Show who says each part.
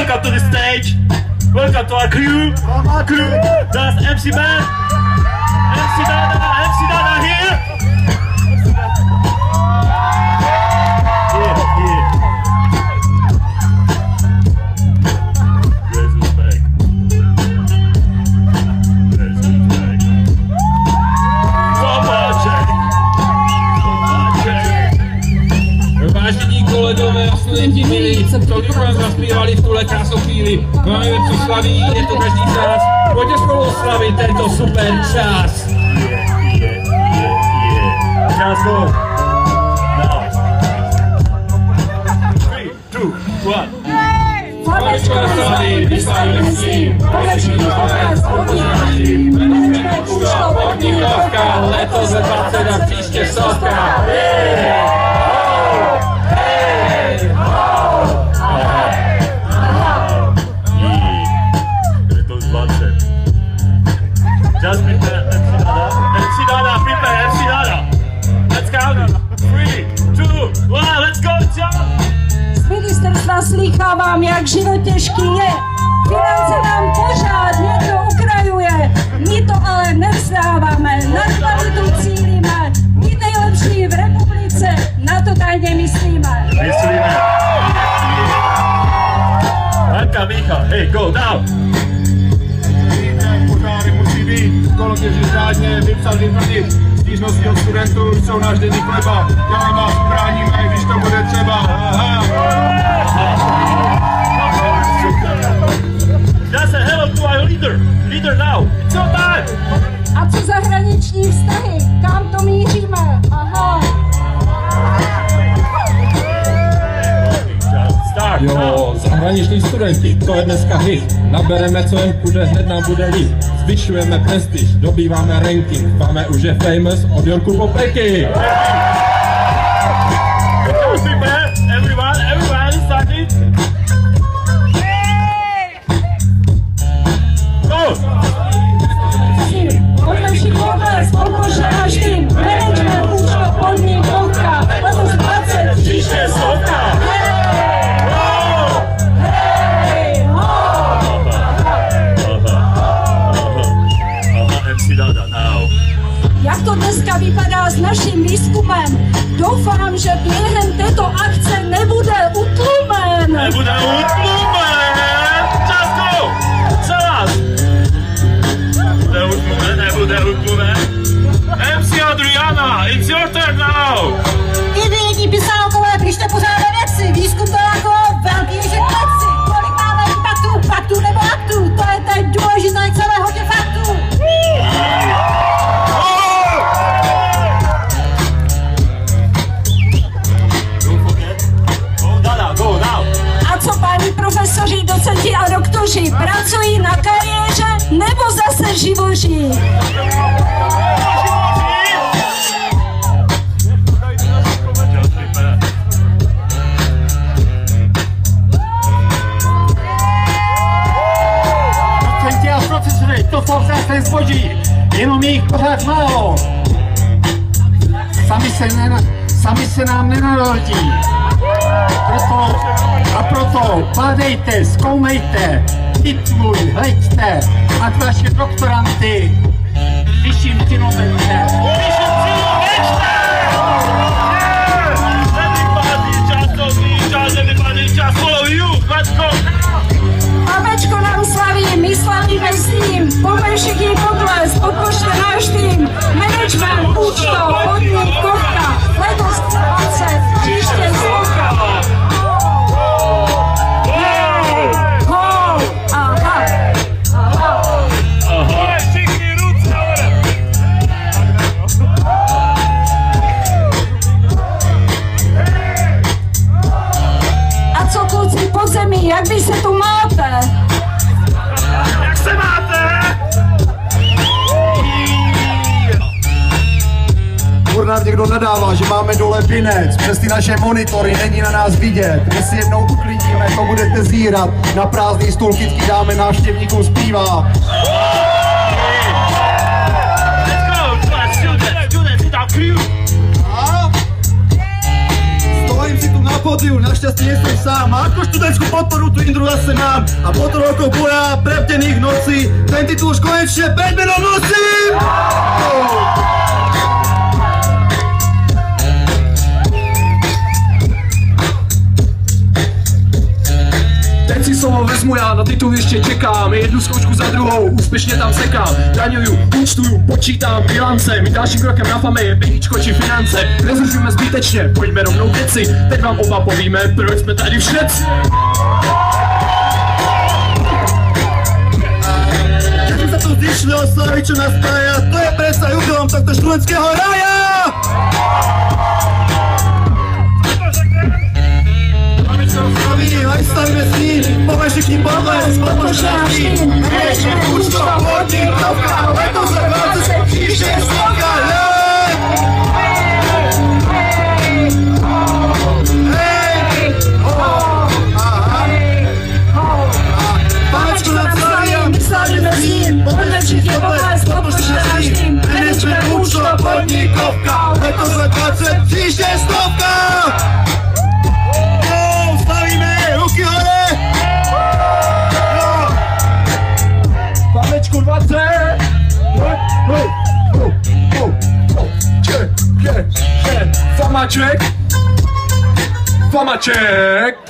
Speaker 1: welcome to the stage. Welcome to our crew. That's MC Man. MC Dada here.
Speaker 2: Vážení kolegové a studenti milí, co bych vám zaspívali v tuhle krásnou chvíli. Máme co slaví, je to každý z nás. Pojďte spolu oslavit tento super čas.
Speaker 1: Čas go. Now. 3, 2, 1.
Speaker 2: Slavečko na slaví, vyslavíme s tím. Povečný pokres, podpoření. Jmenujeme Účto Podnikovka, letos ze 20 a příště stovka.
Speaker 1: Just prepare, MC Dada, prepare, MC Dada. Let's count. 3, 2, 1, let's go, John!
Speaker 3: Z ministerstva slýchávám, jak život těžký je. Finance nám pořád někdo ukrajuje. My to ale nevzdáváme, na kvalitu cílíme. My nejlepší v republice, na to tajně myslíme.
Speaker 1: Hanka, Micha, hey, go, now!
Speaker 4: Pořády musí být, kolotěži řádně vypsat vyplnit. Stížnosti od studentů jsou náš denní chleba. Já vás bráníme, když to bude třeba.
Speaker 1: Just a hello to our leader now. It's your time.
Speaker 3: A co zahraniční vztahy? Kam to míříme? Aha.
Speaker 1: Start.
Speaker 2: Jo, zahraniční studenti, to je dneska hit. Nabereme, co jen půjde, hned nám bude líp. Zvyšujeme prestiž, dobýváme ranking. Máme už je famous od Jorku Popleky.
Speaker 1: Everyone is starting. Go!
Speaker 3: Pojďme všichni odles, podpořte náš tým. Management Účto Podnikovka, letos 20, příště stovka. Jak to dneska vypadá s naším výzkumem? Doufám, že během této akce nebude utlumen.
Speaker 1: Nebude utlumen! Just go! Celás! Nebude utlumen. MC Adriana, it's your turn now!
Speaker 3: I vy jední pisálkové, pište pořádné věci. Výzkum to jako velký žekleci. Kolik máme impactů, faktů nebo aktů? To je teď důležité celé hodně faktů. Profesoři, docenti a doktoři pracují na kariéře nebo zase živoří?
Speaker 4: Docenti a profesory, to jsou zase zboží, jenom je jich pořád málo. Sami se nám nenarodí. Proto bádejte, zkoumejte, tituluj, hleďte, ať vaše doktoranty vyšším kilometrem.
Speaker 3: Babečko nám slaví, my slavíme s ním. Pojďme všichni podles, podpořte náš tým. Management Účto Podnikovka, letos 20, příště stovka. Jak vy se tu máte?
Speaker 1: Jak se máte?
Speaker 4: Furt nám někdo nadává, že máme dole binec, přes ty naše monitory není na nás vidět. My si jednou uklidíme, to budete zírat, na prázdný stůl kytky dáme návštěvníkům zpívá.
Speaker 1: Let's go, students, sit down, crew.
Speaker 4: Stojím si tu na na pódiu, našťastie nie som sám. A ako študentskú podporu tu Indru zase mám. A po to rokov boja, preptených nocí, ten titul už konečne pred menom nosím! Teď si slovo vezmu já, na titul ještě čekám. Jednu zkoušku za druhou, úspěšně tam sekám. Daňuju, účtuju, počítám bilance. Mým dalším krokem na fame je peníčko či finance. Nezužujeme zbytečně, pojďme rovnou k věci. Teď vám oba povíme, proč jsme tady všetci. Keď sme sa tu zišli oslaviť, čo nás spája, to je predsa jubilom tohto študentského raja! Ať stavíme s ním, poveď všichni podles, podpošťáky. Nejde účto, podnikovka, letos za 20, příště stovka, Panečku nad slavím, slavíme s ním, poveď všichni podles, podpošťáky. Nejde účto, podnikovka, letos za 20, příště stovka. Ruky hore! Panečku 20! Famaček! Famaček!